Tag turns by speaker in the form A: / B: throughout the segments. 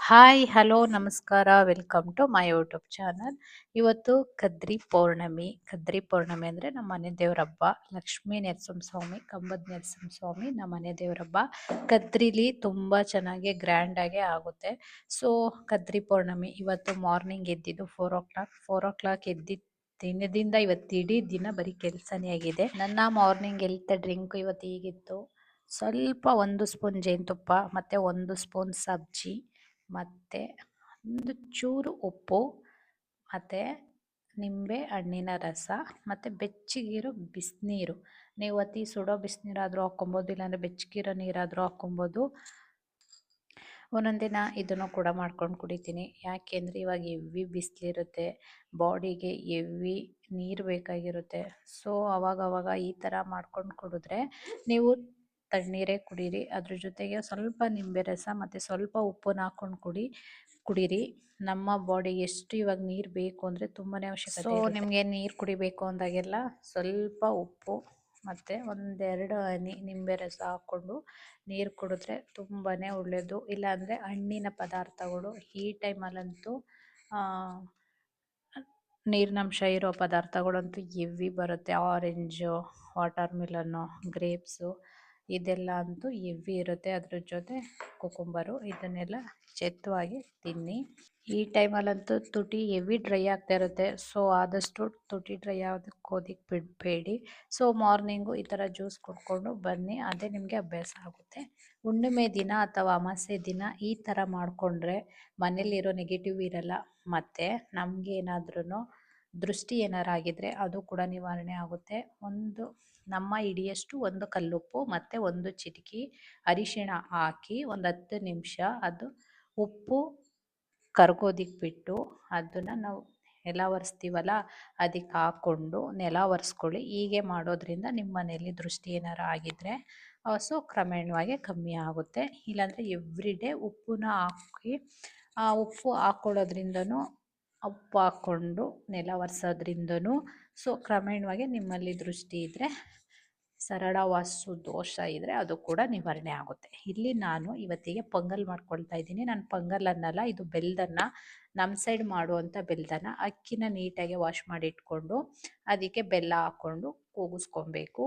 A: Hi hello ನಮಸ್ಕಾರ welcome to my YouTube channel. ಇವತ್ತು ಕದ್ರಿ ಪೌರ್ಣಮಿ ಅಂದರೆ ನಮ್ಮ ಮನೆ ದೇವ್ರ ಹಬ್ಬ. ಲಕ್ಷ್ಮೀ ನರಸಿಂಹಸ್ವಾಮಿ, ಕಂಬದ ನರಸಿಂಹಸ್ವಾಮಿ ನಮ್ಮ ಮನೆ ದೇವ್ರ ಹಬ್ಬ. ಕದ್ರಿಲಿ ತುಂಬ ಚೆನ್ನಾಗಿ ಗ್ರ್ಯಾಂಡಾಗೆ ಆಗುತ್ತೆ. ಸೊ ಕದ್ರಿ ಪೌರ್ಣಮಿ ಇವತ್ತು ಮಾರ್ನಿಂಗ್ ಎದ್ದಿದ್ದು 4 o'clock ಎದ್ದಿದ್ದು ದಿನದಿಂದ ಇವತ್ತು ಇಡೀ ದಿನ ಬರೀ ಕೆಲಸನೇ ಆಗಿದೆ. ನನ್ನ ಮಾರ್ನಿಂಗ್ ಹೆಲ್ತ್ ಡ್ರಿಂಕ್ ಇವತ್ತು ಹೀಗಿತ್ತು: ಸ್ವಲ್ಪ 1 ಸ್ಪೂನ್ ಜೇನುತುಪ್ಪ, ಮತ್ತು 1 ಸ್ಪೂನ್ ಸಬ್ಜಿ, ಮತ್ತು ಒಂದು ಚೂರು ಉಪ್ಪು, ಮತ್ತು ನಿಂಬೆ ಹಣ್ಣಿನ ರಸ, ಮತ್ತು ಬೆಚ್ಚಗಿರೋ ಬಿಸಿನೀರು. ನೀವು ಅತಿ ಸುಡೋ ಬಿಸಿನೀರಾದರೂ ಹಾಕ್ಕೊಬೋದು, ಇಲ್ಲಾಂದರೆ ಬೆಚ್ಚಗಿರೋ ನೀರಾದರೂ ಹಾಕ್ಕೊಬೋದು. ಒಂದೊಂದಿನ ಇದನ್ನು ಕೂಡ ಮಾಡ್ಕೊಂಡು ಕುಡಿತೀನಿ. ಯಾಕೆಂದರೆ ಇವಾಗ ಹೆವಿ ಬಿಸಿಲಿರುತ್ತೆ, ಬಾಡಿಗೆ ಹೆವಿ ನೀರು ಬೇಕಾಗಿರುತ್ತೆ. ಸೊ ಅವಾಗವಾಗ ಈ ಥರ ಮಾಡ್ಕೊಂಡು ಕುಡಿದ್ರೆ ನೀವು ತಣ್ಣೀರೇ ಕುಡೀರಿ. ಅದ್ರ ಜೊತೆಗೆ ಸ್ವಲ್ಪ ನಿಂಬೆ ರಸ ಮತ್ತು ಸ್ವಲ್ಪ ಉಪ್ಪನ್ನ ಹಾಕ್ಕೊಂಡು ಕುಡೀರಿ. ನಮ್ಮ ಬಾಡಿಗೆ ಎಷ್ಟು ಇವಾಗ ನೀರು ಬೇಕು ಅಂದರೆ ತುಂಬಾ ಅವಶ್ಯಕತೆ. ಸೊ ನಿಮಗೆ ನೀರು ಕುಡಿಬೇಕು ಅಂದಾಗೆಲ್ಲ ಸ್ವಲ್ಪ ಉಪ್ಪು ಮತ್ತು 1-2 ಹನಿ ನಿಂಬೆ ರಸ ಹಾಕ್ಕೊಂಡು ನೀರು ಕುಡಿದ್ರೆ ತುಂಬಾ ಒಳ್ಳೆಯದು. ಇಲ್ಲಾಂದರೆ ಹಣ್ಣಿನ ಪದಾರ್ಥಗಳು ಈ ಟೈಮಲ್ಲಂತೂ ನೀರಿನಂಶ ಇರೋ ಪದಾರ್ಥಗಳಂತೂ ಹೆವಿ ಬರುತ್ತೆ. ಆರೆಂಜು, ವಾಟರ್ ಮಿಲನ್ನು, ಗ್ರೇಪ್ಸು, ಇದೆಲ್ಲ ಅಂತೂ ಹೆವಿ ಇರುತ್ತೆ. ಅದ್ರ ಜೊತೆ ಕುಕುಂಬರು, ಇದನ್ನೆಲ್ಲ ಚೆತ್ತವಾಗಿ ತಿನ್ನಿ. ಈ ಟೈಮಲ್ಲಂತೂ ತುಟಿ ಹೆವಿ ಡ್ರೈ ಆಗ್ತಾ ಇರುತ್ತೆ. ಸೊ ಆದಷ್ಟು ತುಟಿ ಡ್ರೈ ಆಗೋದಕ್ಕೆ ಬಿಡಬೇಡಿ. ಸೊ ಮಾರ್ನಿಂಗು ಈ ಥರ ಜ್ಯೂಸ್ ಕುಡ್ಕೊಂಡು ಬನ್ನಿ, ಅದೇ ನಿಮಗೆ ಅಭ್ಯಾಸ ಆಗುತ್ತೆ. ಹುಣ್ಣಿಮೆ ದಿನ ಅಥವಾ ಅಮಾವಾಸ್ಯೆ ದಿನ ಈ ಥರ ಮಾಡಿಕೊಂಡ್ರೆ ಮನೇಲಿರೋ ನೆಗೆಟಿವ್ ಇರಲ್ಲ. ಮತ್ತು ನಮಗೇನಾದ್ರೂ ದೃಷ್ಟಿ ಏನಾರಾಗಿದ್ದರೆ ಅದು ಕೂಡ ನಿವಾರಣೆ ಆಗುತ್ತೆ. ನಮ್ಮ ಹಿಡಿಯಷ್ಟು 1 ಕಲ್ಲುಪ್ಪು ಮತ್ತು 1 ಚಿಟಿಕೆ ಅರಿಶಿಣ ಹಾಕಿ ಒಂದು 10 ನಿಮಿಷ ಅದು ಉಪ್ಪು ಕರ್ಗೋದಿಕ್ಕೆ ಬಿಟ್ಟು ಅದನ್ನು ನಾವು ನೆಲ ಒರೆಸ್ತೀವಲ್ಲ ಅದಕ್ಕೆ ಹಾಕ್ಕೊಂಡು ನೆಲ ಒರೆಸ್ಕೊಳ್ಳಿ. ಹೀಗೆ ಮಾಡೋದ್ರಿಂದ ನಿಮ್ಮ ಮನೆಯಲ್ಲಿ ದೃಷ್ಟಿ ಏನಾರ ಆಗಿದ್ದರೆ ಸೊ ಕ್ರಮೇಣವಾಗಿ ಕಮ್ಮಿ ಆಗುತ್ತೆ. ಇಲ್ಲಾಂದರೆ ಎವ್ರಿಡೇ ಉಪ್ಪನ್ನ ಹಾಕಿ ಆ ಉಪ್ಪು ಹಾಕ್ಕೊಳ್ಳೋದ್ರಿಂದನೂ, ಉಪ್ಪು ಹಾಕ್ಕೊಂಡು ನೆಲ ಒರೆಸೋದ್ರಿಂದನೂ ಸೊ ಕ್ರಮೇಣವಾಗಿ ನಿಮ್ಮಲ್ಲಿ ದೃಷ್ಟಿ ಇದ್ದರೆ, ಸರಳವಾಸು ದೋಷ ಇದ್ದರೆ ಅದು ಕೂಡ ನಿವಾರಣೆ ಆಗುತ್ತೆ. ಇಲ್ಲಿ ನಾನು ಇವತ್ತಿಗೆ ಪೊಂಗಲ್ ಮಾಡ್ಕೊಳ್ತಾ ಇದ್ದೀನಿ. ನಾನು ಪೊಂಗಲ್ ಅನ್ನಲ್ಲ, ಇದು ಬೆಲ್ಲದನ್ನ, ನಮ್ಮ ಸೈಡ್ ಮಾಡುವಂಥ ಬೆಲ್ಲದನ್ನ. ಅಕ್ಕಿನ ನೀಟಾಗಿ ವಾಶ್ ಮಾಡಿ ಇಟ್ಕೊಂಡು ಅದಕ್ಕೆ ಬೆಲ್ಲ ಹಾಕ್ಕೊಂಡು ಕೂಗಿಸ್ಕೊಬೇಕು.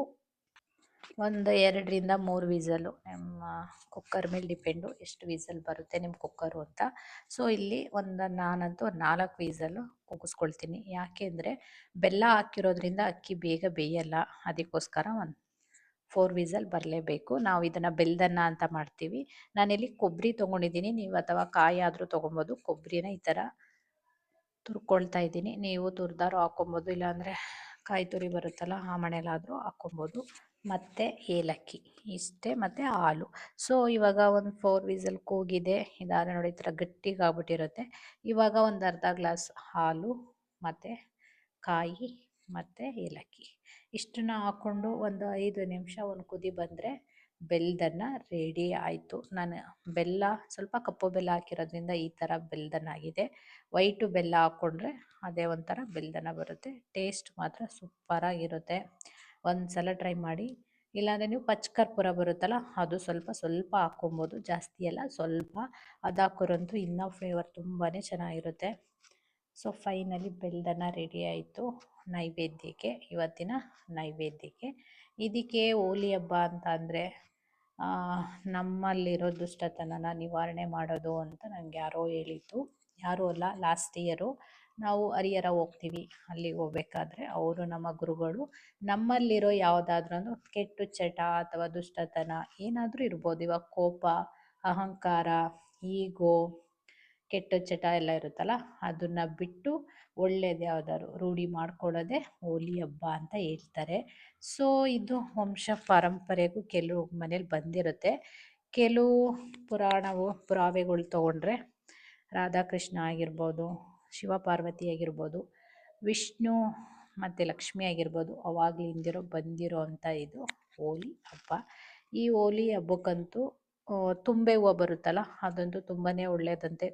A: 2-3 ವಿಸಲು, ನಮ್ಮ ಕುಕ್ಕರ್ ಮೇಲೆ ಡಿಪೆಂಡು ಎಷ್ಟು ವಿಸಲ್ ಬರುತ್ತೆ ನಿಮ್ಮ ಕುಕ್ಕರು ಅಂತ. ಸೊ ಇಲ್ಲಿ ನಾನಂತೂ 4 ವಿಸಲು ಕೂಗಿಸ್ಕೊಳ್ತೀನಿ. ಯಾಕೆಂದರೆ ಬೆಲ್ಲ ಹಾಕಿರೋದ್ರಿಂದ ಅಕ್ಕಿ ಬೇಗ ಬೇಯಲ್ಲ, ಅದಕ್ಕೋಸ್ಕರ 4 ವಿಸಲ್ ಬರಲೇಬೇಕು. ನಾವು ಇದನ್ನು ಬೆಲ್ಲದನ್ನ ಅಂತ ಮಾಡ್ತೀವಿ. ನಾನಿಲ್ಲಿ ಕೊಬ್ಬರಿ ತೊಗೊಂಡಿದ್ದೀನಿ, ನೀವು ಅಥವಾ ಕಾಯಿ ಆದರೂ ತೊಗೊಬೋದು. ಕೊಬ್ಬರಿನ ಈ ಥರ ತುರ್ಕೊಳ್ತಾ ಇದ್ದೀನಿ. ನೀವು ತುರಿದಾರು ಹಾಕ್ಕೊಬೋದು, ಇಲ್ಲಾಂದರೆ ಕಾಯಿ ತುರಿ ಬರುತ್ತಲ್ಲ ಆ ಮಣೆಲಾದರೂ ಹಾಕ್ಕೊಬೋದು. ಮತ್ತು ಏಲಕ್ಕಿ ಇಷ್ಟೇ, ಮತ್ತು ಹಾಲು. ಸೊ ಇವಾಗ 4 ವಿಸಲ್ ಕೂಗಿದೆ. ಇದಾದ ನೋಡಿ, ಈ ಥರ ಗಟ್ಟಿಗಾಗ್ಬಿಟ್ಟಿರುತ್ತೆ. ಇವಾಗ ಅರ್ಧ ಗ್ಲಾಸ್ ಹಾಲು ಮತ್ತು ಕಾಯಿ ಮತ್ತು ಏಲಕ್ಕಿ ಇಷ್ಟನ್ನ ಹಾಕ್ಕೊಂಡು 5 ನಿಮಿಷ ಕುದಿ ಬಂದರೆ ಬೆಲ್ಲದನ್ನ ರೆಡಿ ಆಯಿತು. ನಾನು ಬೆಲ್ಲ ಸ್ವಲ್ಪ ಕಪ್ಪು ಬೆಲ್ಲ ಹಾಕಿರೋದ್ರಿಂದ ಈ ಥರ ಬೆಲ್ಲದನ್ನ ಆಗಿದೆ. ವೈಟು ಬೆಲ್ಲ ಹಾಕ್ಕೊಂಡ್ರೆ ಅದೇ ಒಂಥರ ಬೆಲ್ಲದನ್ನ ಬರುತ್ತೆ. ಟೇಸ್ಟ್ ಮಾತ್ರ ಸೂಪರಾಗಿರುತ್ತೆ. ಸಲ ಟ್ರೈ ಮಾಡಿ. ಇಲ್ಲಾಂದರೆ ನೀವು ಪಚ್ಚಕರ್ಪೂರ ಬರುತ್ತಲ್ಲ ಅದು ಸ್ವಲ್ಪ ಹಾಕ್ಕೊಬೋದು, ಜಾಸ್ತಿ ಎಲ್ಲ ಸ್ವಲ್ಪ. ಅದು ಹಾಕೋರಂತೂ ಇನ್ನೂ ಫ್ಲೇವರ್ ತುಂಬಾ ಚೆನ್ನಾಗಿರುತ್ತೆ. ಸೊ ಫೈನಲಿ ಬೆಲ್ಲದನ್ನ ರೆಡಿ ಆಯಿತು ನೈವೇದ್ಯಕ್ಕೆ, ಇವತ್ತಿನ ನೈವೇದ್ಯಕ್ಕೆ. ಇದಕ್ಕೆ ಹೋಲಿ ಹಬ್ಬ ಅಂತ ಅಂದರೆ ನಮ್ಮಲ್ಲಿರೋ ದುಷ್ಟತನನ ನಿವಾರಣೆ ಮಾಡೋದು ಅಂತ ನನಗೆ ಯಾರೋ ಹೇಳಿದ್ದು. ಯಾರೂ ಅಲ್ಲ, ಲಾಸ್ಟ್ ಇಯರು ನಾವು ಹರಿಹರ ಹೋಗ್ತೀವಿ. ಅಲ್ಲಿಗೆ ಹೋಗ್ಬೇಕಾದ್ರೆ ಅವರು ನಮ್ಮ ಗುರುಗಳು ನಮ್ಮಲ್ಲಿರೋ ಯಾವುದಾದ್ರೂ ಕೆಟ್ಟ ಚಟ ಅಥವಾ ದುಷ್ಟತನ ಏನಾದರೂ ಇರ್ಬೋದು. ಇವಾಗ ಕೋಪ, ಅಹಂಕಾರ, ಈಗೋ, ಕೆಟ್ಟ ಚಟ ಎಲ್ಲ ಇರುತ್ತಲ್ಲ, ಅದನ್ನು ಬಿಟ್ಟು ಒಳ್ಳೇದು ಯಾವ್ದಾದ್ರು ರೂಢಿ ಮಾಡ್ಕೊಳ್ಳೋದೇ ಹೋಲಿ ಹಬ್ಬ ಅಂತ ಹೇಳ್ತಾರೆ. ಸೊ ಇದು ವಂಶ ಪಾರಂಪರೆಗೂ ಕೆಲವು ಮನೇಲಿ ಬಂದಿರುತ್ತೆ. ಕೆಲವು ಪುರಾವೆಗಳು ತೊಗೊಂಡ್ರೆ ರಾಧಾಕೃಷ್ಣ ಆಗಿರ್ಬೋದು, ಶಿವಪಾರ್ವತಿ ಆಗಿರ್ಬೋದು, ವಿಷ್ಣು ಮತ್ತು ಲಕ್ಷ್ಮಿ ಆಗಿರ್ಬೋದು, ಅವಾಗಲಿಂದಿರೋ ಬಂದಿರೋ ಅಂಥ ಇದು ಹೋಲಿ ಹಬ್ಬ. ಈ ಹೋಲಿ ಹಬ್ಬಕ್ಕಂತೂ ತುಂಬೆ ಹೂವು ಬರುತ್ತಲ್ಲ, ಅದಂತೂ ತುಂಬಾ ಒಳ್ಳೆಯದಂತೆ.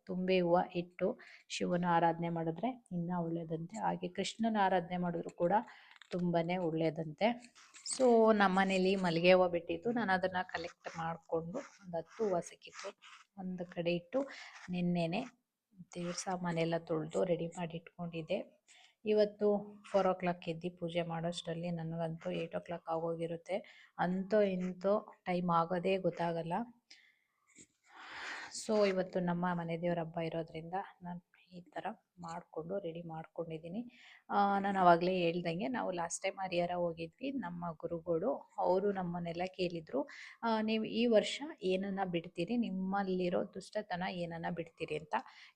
A: ತುಂಬೆ ಹೂವು ಇಟ್ಟು ಶಿವನ ಆರಾಧನೆ ಮಾಡಿದ್ರೆ ಇನ್ನೂ ಒಳ್ಳೆಯದಂತೆ. ಹಾಗೆ ಕೃಷ್ಣನ ಆರಾಧನೆ ಮಾಡಿದ್ರು ಕೂಡ ತುಂಬಾ ಒಳ್ಳೆಯದಂತೆ. ಸೊ ನಮ್ಮ ಮನೇಲಿ ಮಲ್ಲಿಗೆ ಹೂವು ಬಿಟ್ಟಿತ್ತು, ನಾನು ಅದನ್ನು ಕಲೆಕ್ಟ್ ಮಾಡಿಕೊಂಡು 10 ಹೂವು ಸಿಕ್ಕಿತ್ತು. ಒಂದು ಕಡೆ ಇಟ್ಟು ನಿನ್ನೆನೆ ದೇವ್ರ ಸಾಮಾನೆಲ್ಲ ತೊಳೆದು ರೆಡಿ ಮಾಡಿ ಇಟ್ಕೊಂಡಿದ್ದೆ. ಇವತ್ತು 4 o'clock ಎದ್ದು ಪೂಜೆ ಮಾಡೋಷ್ಟರಲ್ಲಿ ನನಗಂತೂ 8 o'clock ಆಗೋಗಿರುತ್ತೆ. ಅಂತೂ ಇಂತೂ ಟೈಮ್ ಆಗೋದೇ ಗೊತ್ತಾಗಲ್ಲ. ಸೊ ಇವತ್ತು ನಮ್ಮ ಮನೆ ದೇವ್ರ ಹಬ್ಬ ಇರೋದ್ರಿಂದ ನಾನು ಈ ಥರ ಮಾಡಿಕೊಂಡು ರೆಡಿ ಮಾಡ್ಕೊಂಡಿದ್ದೀನಿ. ನಾನು ಆವಾಗಲೇ ಹೇಳ್ದಂಗೆ ನಾವು ಲಾಸ್ಟ್ ಟೈಮ್ ಹರಿಹರ ಹೋಗಿದ್ವಿ. ನಮ್ಮ ಗುರುಗಳು ಅವರು ನಮ್ಮನ್ನೆಲ್ಲ ಕೇಳಿದರು, ನೀವು ಈ ವರ್ಷ ಏನನ್ನ ಬಿಡ್ತೀರಿ, ನಿಮ್ಮಲ್ಲಿರೋ ದುಷ್ಟತನ ಏನನ್ನ ಬಿಡ್ತೀರಿ ಅಂತ.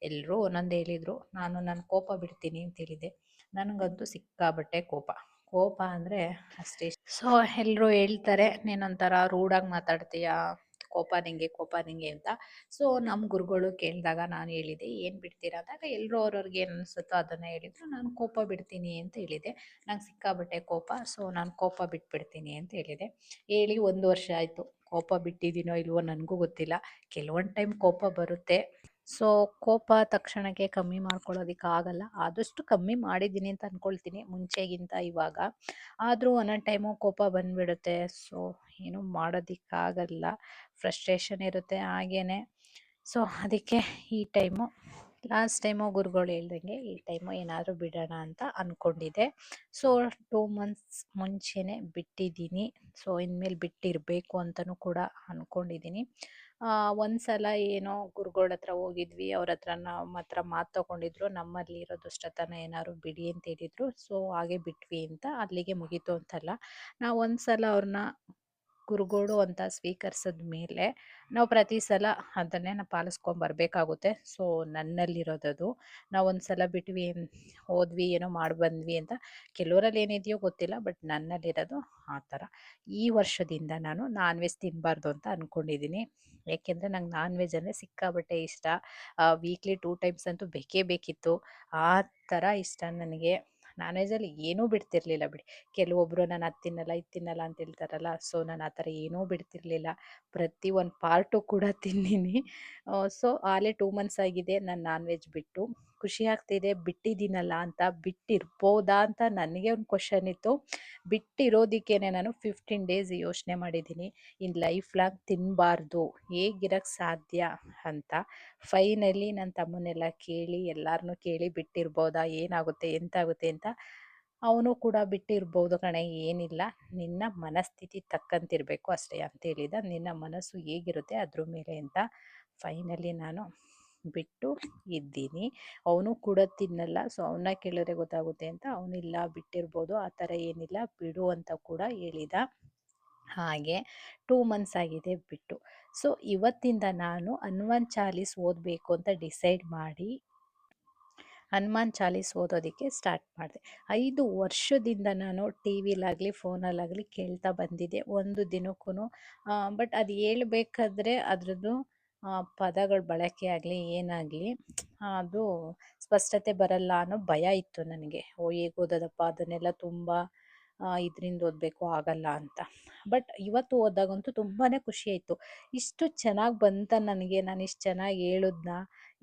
A: ಎಲ್ಲರೂ ಒಂದೊಂದು ಹೇಳಿದರು. ನಾನು ನನ್ನ ಕೋಪ ಬಿಡ್ತೀನಿ ಅಂತ ಹೇಳಿದೆ. ನನಗಂತೂ ಸಿಕ್ಕಾಬಟ್ಟೆ ಕೋಪ. ಕೋಪ ಅಂದರೆ ಅಷ್ಟೇ. ಸೊ ಎಲ್ಲರೂ ಹೇಳ್ತಾರೆ, ನೀನೊಂಥರ ರೂಢಾಗಿ ಮಾತಾಡ್ತೀಯ, ಕೋಪ ನಿಂಗೆ ಅಂತ. ಸೊ ನಮ್ಮ ಗುರುಗಳು ಕೇಳಿದಾಗ ನಾನು ಹೇಳಿದೆ, ಏನು ಬಿಡ್ತೀರಾ ಅಂದಾಗ ಎಲ್ಲರೂ ಅವ್ರವ್ರಿಗೆ ಏನು ಅನಿಸುತ್ತೋ ಅದನ್ನು ಹೇಳಿದರು. ನಾನು ಕೋಪ ಬಿಡ್ತೀನಿ ಅಂತ ಹೇಳಿದೆ. ನಂಗೆ ಸಿಕ್ಕಾಬಟ್ಟೆ ಕೋಪ, ಸೊ ನಾನು ಕೋಪ ಬಿಟ್ಬಿಡ್ತೀನಿ ಅಂತ ಹೇಳಿದೆ. ಹೇಳಿ 1 ವರ್ಷ ಆಯಿತು. ಕೋಪ ಬಿಟ್ಟಿದ್ದೀನೋ ಇಲ್ವೋ ನನಗೂ ಗೊತ್ತಿಲ್ಲ. ಕೆಲವೊಂದು ಟೈಮ್ ಕೋಪ ಬರುತ್ತೆ. ಸೊ ಕೋಪ ತಕ್ಷಣಕ್ಕೆ ಕಮ್ಮಿ ಮಾಡ್ಕೊಳ್ಳೋದಕ್ಕಾಗಲ್ಲ. ಆದಷ್ಟು ಕಮ್ಮಿ ಮಾಡಿದ್ದೀನಿ ಅಂತ ಅಂದ್ಕೊಳ್ತೀನಿ ಮುಂಚೆಗಿಂತ ಇವಾಗ. ಆದರೂ ಒಂದೊಂದು ಟೈಮು ಕೋಪ ಬಂದುಬಿಡುತ್ತೆ. ಸೊ ಏನೂ ಮಾಡೋದಕ್ಕಾಗಲ್ಲ, ಫ್ರಸ್ಟ್ರೇಷನ್ ಇರುತ್ತೆ ಹಾಗೇ. ಸೊ ಅದಕ್ಕೆ ಈ ಲಾಸ್ಟ್ ಟೈಮು ಗುರುಗಳು ಹೇಳ್ದಂಗೆ ಈ ಟೈಮು ಏನಾದರೂ ಬಿಡೋಣ ಅಂತ ಅಂದ್ಕೊಂಡಿದ್ದೆ. ಸೊ 2 months ಮುಂಚೆನೇ ಬಿಟ್ಟಿದ್ದೀನಿ. ಸೊ ಇನ್ಮೇಲೆ ಬಿಟ್ಟಿರಬೇಕು ಅಂತಲೂ ಕೂಡ ಅಂದ್ಕೊಂಡಿದ್ದೀನಿ. ಒಂದು ಸಲ ಏನೋ ಗುರುಗಳ ಹತ್ರ ಹೋಗಿದ್ವಿ, ಅವ್ರ ಹತ್ರ ನಮ್ಮ ಹತ್ರ ಮಾತು ತೊಗೊಂಡಿದ್ರು, ನಮ್ಮಲ್ಲಿರೋ ದುಷ್ಟತನ ಏನಾದ್ರು ಬಿಡಿ ಅಂತ ಹೇಳಿದರು. ಸೊ ಹಾಗೆ ಬಿಟ್ವಿ ಅಂತ, ಅಲ್ಲಿಗೆ ಮುಗೀತು ಅಂತಲ್ಲ. ನಾವು ಒಂದು ಸಲ ಅವ್ರನ್ನ ಗುರುಗಳು ಅಂತ ಸ್ವೀಕರಿಸಿದ ಮೇಲೆ ನಾವು ಪ್ರತಿ ಸಲ ಅದನ್ನೇ ನಾವು ಪಾಲಿಸ್ಕೊಂಬರ್ಬೇಕಾಗುತ್ತೆ. ಸೊ ನನ್ನಲ್ಲಿರೋದದು. ನಾವು ಒಂದು ಸಲ ಬಿಟ್ವಿ, ಹೋದ್ವಿ, ಏನೋ ಮಾಡಿ ಬಂದ್ವಿ ಅಂತ. ಕೆಲವರಲ್ಲಿ ಏನಿದೆಯೋ ಗೊತ್ತಿಲ್ಲ, ಬಟ್ ನನ್ನಲ್ಲಿರೋದು ಆ ಥರ. ಈ ವರ್ಷದಿಂದ ನಾನು ನಾನ್ ವೆಜ್ ತಿನ್ನಬಾರ್ದು ಅಂತ ಅಂದ್ಕೊಂಡಿದ್ದೀನಿ. ಏಕೆಂದರೆ ನಂಗೆ ನಾನ್ ವೆಜ್ ಅಂದರೆ ಸಿಕ್ಕಾಬಟ್ಟೆ ಇಷ್ಟ. ವೀಕ್ಲಿ 2 times ಅಂತೂ ಬೇಕೇ ಬೇಕಿತ್ತು. ಆ ಥರ ಇಷ್ಟ ನನಗೆ. ನಾನ್ ವೆಜ್ಜಲ್ಲಿ ಏನೂ ಬಿಡ್ತಿರ್ಲಿಲ್ಲ ಬಿಡಿ. ಕೆಲವೊಬ್ಬರು ನಾನು ಅದು ತಿನ್ನಲ್ಲ ಇದು ತಿನ್ನಲ್ಲ ಅಂತ ಹೇಳ್ತಾರಲ್ಲ, ಸೊ ನಾನು ಆ ಥರ ಏನೂ ಬಿಡ್ತಿರ್ಲಿಲ್ಲ. ಪ್ರತಿ ಒಂದು ಪಾರ್ಟು ಕೂಡ ತಿಂದೀನಿ. ಸೊ ಆಗಲೇ 2 months ಆಗಿದೆ ನಾನು ನಾನ್ ವೆಜ್ ಬಿಟ್ಟು. ಖುಷಿ ಆಗ್ತಿದೆ ಬಿಟ್ಟಿದ್ದೀನಲ್ಲ ಅಂತ. ಬಿಟ್ಟಿರ್ಬೋದಾ ಅಂತ ನನಗೆ ಒಂದು ಕ್ವಶನ್ ಇತ್ತು. ಬಿಟ್ಟಿರೋದಕ್ಕೇನೆ ನಾನು 15 days ಯೋಚನೆ ಮಾಡಿದ್ದೀನಿ, ಇನ್ನು ಲೈಫ್ ಲಾಂಗ್ ತಿನ್ನಬಾರ್ದು, ಹೇಗಿರೋಕ್ಕೆ ಸಾಧ್ಯ ಅಂತ. ಫೈನಲಿ ನನ್ನ ತಮ್ಮನ್ನೆಲ್ಲ ಕೇಳಿ, ಎಲ್ಲರನ್ನೂ ಕೇಳಿ ಬಿಟ್ಟಿರ್ಬೋದಾ, ಏನಾಗುತ್ತೆ ಎಂತಾಗುತ್ತೆ ಅಂತ. ಅವನು ಕೂಡ ಬಿಟ್ಟಿರ್ಬೋದು ಕಣೆ, ಏನಿಲ್ಲ, ನಿನ್ನ ಮನಸ್ಥಿತಿ ತಕ್ಕಂತಿರಬೇಕು ಅಷ್ಟೇ ಅಂತ ಹೇಳಿದ. ನಿನ್ನ ಮನಸ್ಸು ಹೇಗಿರುತ್ತೆ ಅದ್ರ ಮೇಲೆ ಅಂತ. ಫೈನಲಿ ನಾನು ಬಿಟ್ಟು ಇದ್ದೀನಿ. ಅವನು ಕೂಡ ತಿನ್ನಲ್ಲ. ಸೊ ಅವನ್ನ ಕೇಳಿದ್ರೆ ಗೊತ್ತಾಗುತ್ತೆ ಅಂತ. ಅವನಿಲ್ಲ ಬಿಟ್ಟಿರ್ಬೋದು, ಆ ಥರ ಏನಿಲ್ಲ, ಬಿಡು ಅಂತ ಕೂಡ ಹೇಳಿದ. ಹಾಗೆ 2 months ಆಗಿದೆ ಬಿಟ್ಟು. ಸೊ ಇವತ್ತಿಂದ ನಾನು ಹನುಮಾನ್ ಚಾಲೀಸ್ ಓದಬೇಕು ಅಂತ ಡಿಸೈಡ್ ಮಾಡಿ ಹನುಮಾನ್ ಚಾಲೀಸ್ ಓದೋದಕ್ಕೆ ಸ್ಟಾರ್ಟ್ ಮಾಡಿದೆ. 5 ವರ್ಷದಿಂದ ನಾನು ಟಿ ವಿಲಾಗಲಿ ಫೋನಲ್ಲಾಗಲಿ ಕೇಳ್ತಾ ಬಂದಿದ್ದೆ ಒಂದು ದಿನಕ್ಕೂ. ಬಟ್ ಅದು ಹೇಳ್ಬೇಕಾದ್ರೆ ಅದ್ರದ್ದು ಪದಗಳ ಬಳಕೆ ಆಗಲಿ ಏನಾಗಲಿ ಅದು ಸ್ಪಷ್ಟತೆ ಬರಲ್ಲ ಅನ್ನೋ ಭಯ ಇತ್ತು ನನಗೆ. ಹೇಗೆ ಓದೋದಪ್ಪ, ಅದನ್ನೆಲ್ಲ ತುಂಬ ಇದರಿಂದ ಓದಬೇಕು, ಆಗಲ್ಲ ಅಂತ. ಬಟ್ ಇವತ್ತು ಓದಾಗಂತೂ ತುಂಬಾ ಖುಷಿ ಆಯಿತು. ಇಷ್ಟು ಚೆನ್ನಾಗಿ ಬಂತ ನನಗೆ, ನಾನು ಇಷ್ಟು ಚೆನ್ನಾಗಿ ಹೇಳಿದ್ನ,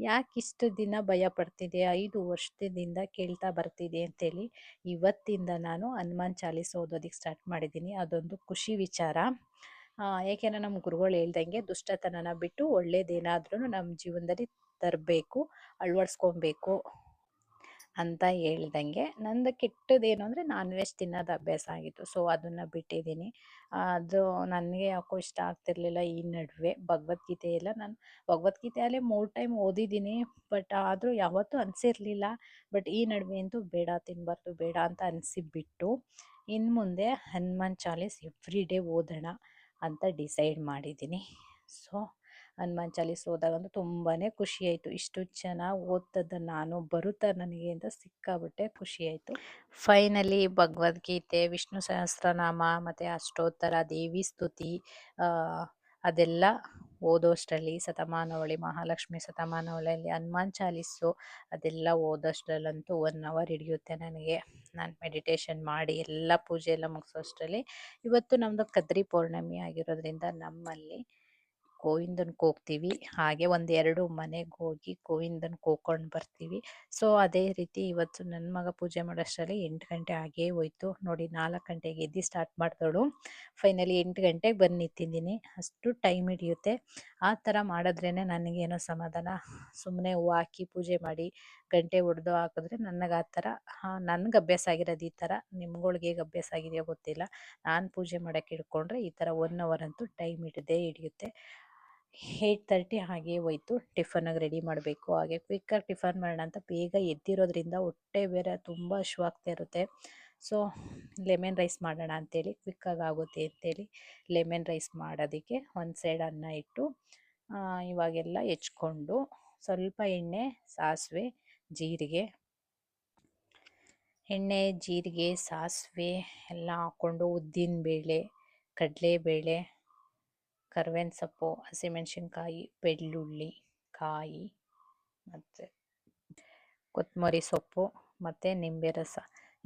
A: ಯಾಕೆ ಇಷ್ಟು ದಿನ ಭಯ ಪಡ್ತಿದ್ದೆ, 5 ವರ್ಷದಿಂದ ಕೇಳ್ತಾ ಬರ್ತಿದ್ದೆ ಅಂತೇಳಿ. ಇವತ್ತಿಂದ ನಾನು ಹನುಮಾನ್ ಚಾಲೀಸ್ ಓದೋದಕ್ಕೆ ಸ್ಟಾರ್ಟ್ ಮಾಡಿದ್ದೀನಿ. ಅದೊಂದು ಖುಷಿ ವಿಚಾರ. ಏಕೆಂದರೆ ನಮ್ಮ ಗುರುಗಳು ಹೇಳ್ದಂಗೆ ದುಷ್ಟತನನ ಬಿಟ್ಟು ಒಳ್ಳೇದೇನಾದ್ರೂ ನಮ್ಮ ಜೀವನದಲ್ಲಿ ತರಬೇಕು, ಅಳವಡಿಸ್ಕೊಬೇಕು ಅಂತ ಹೇಳ್ದಂಗೆ. ನಂದು ಕೆಟ್ಟದೇನು ಅಂದರೆ ನಾನ್ ವೆಜ್ ತಿನ್ನೋದು ಅಭ್ಯಾಸ ಆಗಿತ್ತು. ಸೊ ಅದನ್ನು ಬಿಟ್ಟಿದ್ದೀನಿ. ಅದು ನನಗೆ ಯಾಕೋ ಇಷ್ಟ ಆಗ್ತಿರ್ಲಿಲ್ಲ ಈ ನಡುವೆ. ಭಗವದ್ಗೀತೆ ಎಲ್ಲ ನಾನು ಭಗವದ್ಗೀತೆಯಲ್ಲೇ 3 time ಓದಿದ್ದೀನಿ, ಬಟ್ ಆದರೂ ಯಾವತ್ತೂ ಅನಿಸಿರ್ಲಿಲ್ಲ. ಬಟ್ ಈ ನಡುವೆ ಅಂತೂ ಬೇಡ, ತಿನ್ನಬಾರ್ದು ಬೇಡ ಅಂತ ಅನಿಸಿಬಿಟ್ಟು ಇನ್ನು ಮುಂದೆ ಹನುಮಾನ್ ಚಾಲೀಸ್ ಎವ್ರಿ ಡೇ ಓದೋಣ ಅಂತ ಡಿಸೈಡ್ ಮಾಡಿದ್ದೀನಿ. ಸೊ ಹನುಮಾನ್ ಚಾಲೀಸ್ ಓದಾಗಂತೂ ತುಂಬಾ ಖುಷಿ ಆಯಿತು. ಇಷ್ಟು ಚೆನ್ನಾಗಿ ಓದ್ತದ ನಾನು ಬರುತ್ತಾ ನನಗೆ ಅಂತ ಸಿಕ್ಕಾಬಟ್ಟೆ ಖುಷಿ ಆಯಿತು. ಫೈನಲಿ ಭಗವದ್ಗೀತೆ, ವಿಷ್ಣು ಸಹಸ್ರನಾಮ ಮತ್ತು ಅಷ್ಟೋತ್ತರ, ದೇವಿ ಸ್ತುತಿ ಅದೆಲ್ಲ ಓದೋಷ್ಟರಲ್ಲಿ, ಶತಮಾನವಳಿ, ಮಹಾಲಕ್ಷ್ಮಿ ಶತಮಾನವಳಿಯಲ್ಲಿ ಹನುಮಾನ್ ಚಾಲೀಸು ಅದೆಲ್ಲ ಓದೋಷ್ಟರಲ್ಲಂತೂ 1 hour ಹಿಡಿಯುತ್ತೆ ನನಗೆ. ನಾನು ಮೆಡಿಟೇಷನ್ ಮಾಡಿ ಎಲ್ಲ ಪೂಜೆ ಎಲ್ಲ ಮುಗಿಸೋಷ್ಟರಲ್ಲಿ. ಇವತ್ತು ನಮ್ಮದು ಕದ್ರಿ ಪೌರ್ಣಮಿ ಆಗಿರೋದ್ರಿಂದ ನಮ್ಮಲ್ಲಿ ಗೋವಿಂದನ ಕೂಗ್ತೀವಿ. ಹಾಗೆ ಒಂದೆರಡು ಮನೆಗೆ ಹೋಗಿ ಗೋವಿಂದನ ಕೂಗ್ಕೊಂಡು ಬರ್ತೀವಿ. ಸೊ ಅದೇ ರೀತಿ ಇವತ್ತು ನನ್ನ ಮಗ ಪೂಜೆ ಮಾಡೋಷ್ಟರಲ್ಲಿ 8 ಗಂಟೆ ಆಗೇ ಹೋಯ್ತು ನೋಡಿ. 4 ಗಂಟೆಗೆ ಎದ್ದು ಸ್ಟಾರ್ಟ್ ಮಾಡಿದವಳು ಫೈನಲಿ 8 ಗಂಟೆಗೆ ಬಂದು ನಿಂತಿದ್ದೀನಿ. ಅಷ್ಟು ಟೈಮ್ ಹಿಡಿಯುತ್ತೆ. ಆ ಥರ ಮಾಡಿದ್ರೇ ನನಗೇನೋ ಸಮಾಧಾನ. ಸುಮ್ಮನೆ ಹೂವು ಹಾಕಿ ಪೂಜೆ ಮಾಡಿ ಗಂಟೆ ಹೊಡೆದು ಹಾಕಿದ್ರೆ ನನಗೆ ಆ ಥರ ನನಗೆ ಅಭ್ಯಾಸ ಆಗಿರೋದು ಈ ಥರ. ನಿಮ್ಗಳಿಗೆ ಹೇಗೆ ಅಭ್ಯಾಸ ಆಗಿದೆಯೋ ಗೊತ್ತಿಲ್ಲ. ನಾನು ಪೂಜೆ ಮಾಡೋಕ್ಕೆ ಹಿಡ್ಕೊಂಡ್ರೆ ಈ ಥರ 1 ಅವರ್ ಅಂತೂ ಟೈಮ್ ಹಿಡಿಯುತ್ತೆ. 8:30 ಹಾಗೆ ಹೋಯ್ತು. ಟಿಫನ್ನಿಗೆ ರೆಡಿ ಮಾಡಬೇಕು. ಹಾಗೆ ಕ್ವಿಕ್ಕಾಗಿ ಟಿಫನ್ ಮಾಡೋಣ ಅಂತ ಬೇಗ ಎದ್ದಿರೋದ್ರಿಂದ ಹೊಟ್ಟೆ ಬೇರೆ ತುಂಬ ಹಶ್ವಾಗ್ತಾ ಇರುತ್ತೆ. ಸೊ ಲೆಮನ್ ರೈಸ್ ಮಾಡೋಣ ಅಂತೇಳಿ, ಕ್ವಿಕ್ಕಾಗಿ ಆಗುತ್ತೆ ಅಂತೇಳಿ ಲೆಮನ್ ರೈಸ್ ಮಾಡೋದಕ್ಕೆ ಒಂದು ಸೈಡ್ ಅನ್ನ ಇಟ್ಟು ಇವಾಗೆಲ್ಲ ಹೆಚ್ಕೊಂಡು ಸ್ವಲ್ಪ ಎಣ್ಣೆ, ಸಾಸಿವೆ, ಜೀರಿಗೆ ಸಾಸಿವೆ ಎಲ್ಲ ಹಾಕ್ಕೊಂಡು ಉದ್ದಿನಬೇಳೆ, ಕಡಲೆಬೇಳೆ, ಕರ್ಬೇವಿನ ಸೊಪ್ಪು, ಹಸಿಮೆಣಸಿನ್ಕಾಯಿ, ಬೆಳ್ಳುಳ್ಳಿ, ಕಾಯಿ ಮತ್ತು ಕೊತ್ತಂಬರಿ ಸೊಪ್ಪು ಮತ್ತು ನಿಂಬೆ ರಸ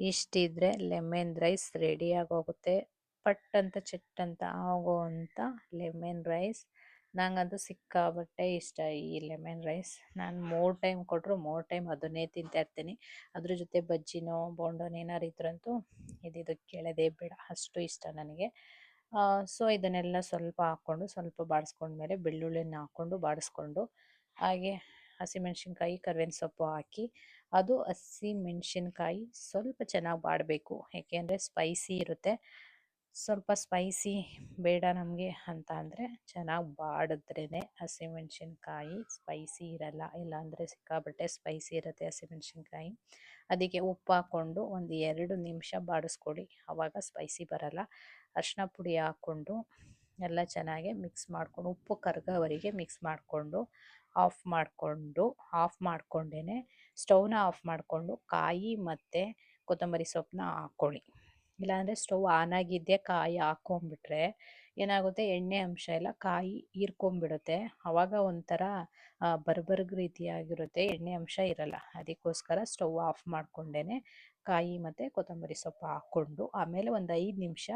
A: ಇಷ್ಟಿದ್ರೆ ಲೆಮನ್ ರೈಸ್ ರೆಡಿಯಾಗೋಗುತ್ತೆ. ಪಟ್ ಅಂತ ಚಟ್ ಅಂತ ಆಗೋವಂಥ ಲೆಮನ್ ರೈಸ್. ನನಗಂತೂ ಸಿಕ್ಕಾಪಟ್ಟೆ ಇಷ್ಟ ಈ ಲೆಮನ್ ರೈಸ್. ನಾನು 3 ಟೈಮ್ ಕೊಟ್ಟರು 3 ಟೈಮ್ ಅದನ್ನೇ ತಿಂತಾಯಿರ್ತೀನಿ. ಅದ್ರ ಜೊತೆ ಬಜ್ಜಿನೋ ಬೋಂಡನೋ ಏನಾರು ಇದ್ರಂತೂ ಇದು ಕೇಳೋದೇ ಬೇಡ, ಅಷ್ಟು ಇಷ್ಟ ನನಗೆ. ಸೊ ಇದನ್ನೆಲ್ಲ ಸ್ವಲ್ಪ ಹಾಕ್ಕೊಂಡು ಸ್ವಲ್ಪ ಬಾಡಿಸ್ಕೊಂಡ್ಮೇಲೆ ಬೆಳ್ಳುಳ್ಳಿನ ಹಾಕ್ಕೊಂಡು ಬಾಡಿಸ್ಕೊಂಡು, ಹಾಗೆ ಹಸಿಮೆಣ್ಸಿನ್ಕಾಯಿ, ಕರ್ಬೇವಿನ ಸೊಪ್ಪು ಹಾಕಿ ಅದು ಹಸಿಮೆಣ್ಸಿನ್ಕಾಯಿ ಸ್ವಲ್ಪ ಚೆನ್ನಾಗಿ ಬಾಡಬೇಕು. ಏಕೆಂದರೆ ಸ್ಪೈಸಿ ಇರುತ್ತೆ. ಸ್ವಲ್ಪ ಸ್ಪೈಸಿ ಬೇಡ ನಮಗೆ ಅಂತ ಅಂದರೆ ಚೆನ್ನಾಗಿ ಬಾಡಿದ್ರೇ ಹಸಿಮೆಣ್ಸಿನ್ಕಾಯಿ ಸ್ಪೈಸಿ ಇರಲ್ಲ. ಇಲ್ಲಾಂದರೆ ಸಿಕ್ಕಾಬಟ್ಟೆ ಸ್ಪೈಸಿ ಇರುತ್ತೆ ಹಸಿಮೆಣ್ಸಿನ್ಕಾಯಿ. ಅದಕ್ಕೆ ಉಪ್ಪು ಹಾಕ್ಕೊಂಡು ಒಂದು 2 ನಿಮಿಷ ಬಾಡಿಸ್ಕೊಳ್ಳಿ, ಆವಾಗ ಸ್ಪೈಸಿ ಬರಲ್ಲ. ಅರಿಶಿನ ಪುಡಿ ಹಾಕ್ಕೊಂಡು ಎಲ್ಲ ಚೆನ್ನಾಗಿ ಮಿಕ್ಸ್ ಮಾಡಿಕೊಂಡು ಉಪ್ಪು ಕರಗೋವರೆಗೆ ಮಿಕ್ಸ್ ಮಾಡಿಕೊಂಡು ಆಫ್ ಮಾಡ್ಕೊಂಡೇ ಸ್ಟವ್ನ ಆಫ್ ಮಾಡಿಕೊಂಡು ಕಾಯಿ ಮತ್ತು ಕೊತ್ತಂಬರಿ ಸೊಪ್ಪನ್ನ ಹಾಕ್ಕೊಳ್ಳಿ. ಇಲ್ಲಾಂದರೆ ಸ್ಟವ್ ಆನಾಗಿದ್ದೇ ಕಾಯಿ ಹಾಕ್ಕೊಂಬಿಟ್ರೆ ಏನಾಗುತ್ತೆ, ಎಣ್ಣೆ ಅಂಶ ಎಲ್ಲ ಕಾಯಿ ಹೀರ್ಕೊಂಬಿಡುತ್ತೆ. ಆವಾಗ ಒಂಥರ ಬರ್ಬರ್ಗ್ ರೀತಿಯಾಗಿರುತ್ತೆ, ಎಣ್ಣೆ ಅಂಶ ಇರಲ್ಲ. ಅದಕ್ಕೋಸ್ಕರ ಸ್ಟವ್ ಆಫ್ ಮಾಡ್ಕೊಂಡೇ ಕಾಯಿ ಮತ್ತು ಕೊತ್ತಂಬರಿ ಸೊಪ್ಪು ಹಾಕ್ಕೊಂಡು ಆಮೇಲೆ ಒಂದು 5 ನಿಮಿಷ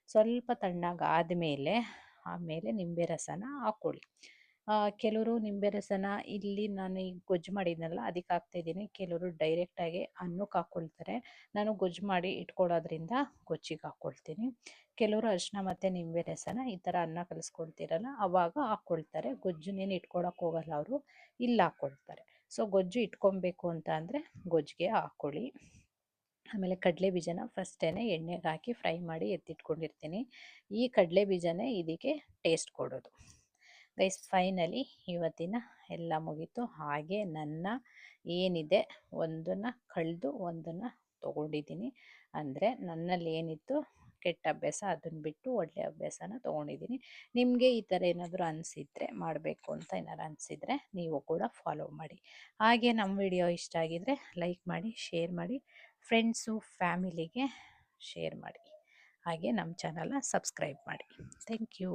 A: ಸ್ವಲ್ಪ ತಣ್ಣಗಾದಮೇಲೆ ಆಮೇಲೆ ನಿಂಬೆ ರಸನ ಹಾಕ್ಕೊಳ್ಳಿ. ಕೆಲವರು ನಿಂಬೆ ರಸನ ಇಲ್ಲಿ ನಾನು ಈಗ ಗೊಜ್ಜು ಮಾಡಿದ್ನಲ್ಲ ಅದಕ್ಕೆ ಹಾಕ್ತಾಯಿದ್ದೀನಿ. ಕೆಲವರು ಡೈರೆಕ್ಟಾಗಿ ಅನ್ನಕ್ಕೆ ಹಾಕ್ಕೊಳ್ತಾರೆ. ನಾನು ಗೊಜ್ಜು ಮಾಡಿ ಇಟ್ಕೊಳ್ಳೋದ್ರಿಂದ ಗೊಜ್ಜಿಗೆ ಹಾಕ್ಕೊಳ್ತೀನಿ. ಕೆಲವರು ಅರಿಶಿನ ಮತ್ತು ನಿಂಬೆ ರಸನ ಈ ಥರ ಅನ್ನ ಕಲಿಸ್ಕೊಳ್ತೀರಲ್ಲ ಆವಾಗ ಹಾಕ್ಕೊಳ್ತಾರೆ. ಗೊಜ್ಜನ್ನೇನು ಇಟ್ಕೊಳಕ್ಕೆ ಹೋಗಲ್ಲ ಅವರು, ಇಲ್ಲಿ ಹಾಕ್ಕೊಳ್ತಾರೆ. ಸೊ ಗೊಜ್ಜು ಇಟ್ಕೊಬೇಕು ಅಂತ ಅಂದರೆ ಗೊಜ್ಜಿಗೆ ಹಾಕ್ಕೊಳ್ಳಿ. ಆಮೇಲೆ ಕಡಲೆ ಬೀಜನ ಫಸ್ಟೇ ಎಣ್ಣೆಗೆ ಹಾಕಿ ಫ್ರೈ ಮಾಡಿ ಎತ್ತಿಟ್ಕೊಂಡಿರ್ತೀನಿ. ಈ ಕಡಲೆ ಬೀಜನೇ ಇದಕ್ಕೆ ಟೇಸ್ಟ್ ಕೊಡೋದು. ಗೈಸ್ ಫೈನಲಿ ಇವತ್ತಿನ ಎಲ್ಲ ಮುಗೀತು. ಹಾಗೆ ನನ್ನ ಏನಿದೆ ಒಂದನ್ನು ಕಳೆದು ಒಂದನ್ನು ತೊಗೊಂಡಿದ್ದೀನಿ. ಅಂದರೆ ನನ್ನಲ್ಲಿ ಏನಿತ್ತು ಕೆಟ್ಟ ಅಭ್ಯಾಸ ಅದನ್ನು ಬಿಟ್ಟು ಒಳ್ಳೆಯ ಅಭ್ಯಾಸನ ತೊಗೊಂಡಿದ್ದೀನಿ. ನಿಮಗೆ ಈ ಥರ ಏನಾದರೂ ಅನಿಸಿದರೆ ಮಾಡಬೇಕು ಅಂತ ಏನಾರು ಅನಿಸಿದರೆ ನೀವು ಕೂಡ ಫಾಲೋ ಮಾಡಿ. ಹಾಗೆ ನಮ್ಮ ವಿಡಿಯೋ ಇಷ್ಟ ಆಗಿದರೆ ಲೈಕ್ ಮಾಡಿ, ಶೇರ್ ಮಾಡಿ, ಫ್ರೆಂಡ್ಸು ಫ್ಯಾಮಿಲಿಗೆ ಶೇರ್ ಮಾಡಿ. ಹಾಗೆ ನಮ್ಮ ಚಾನಲ್ನ ಸಬ್ಸ್ಕ್ರೈಬ್ ಮಾಡಿ. Thank you.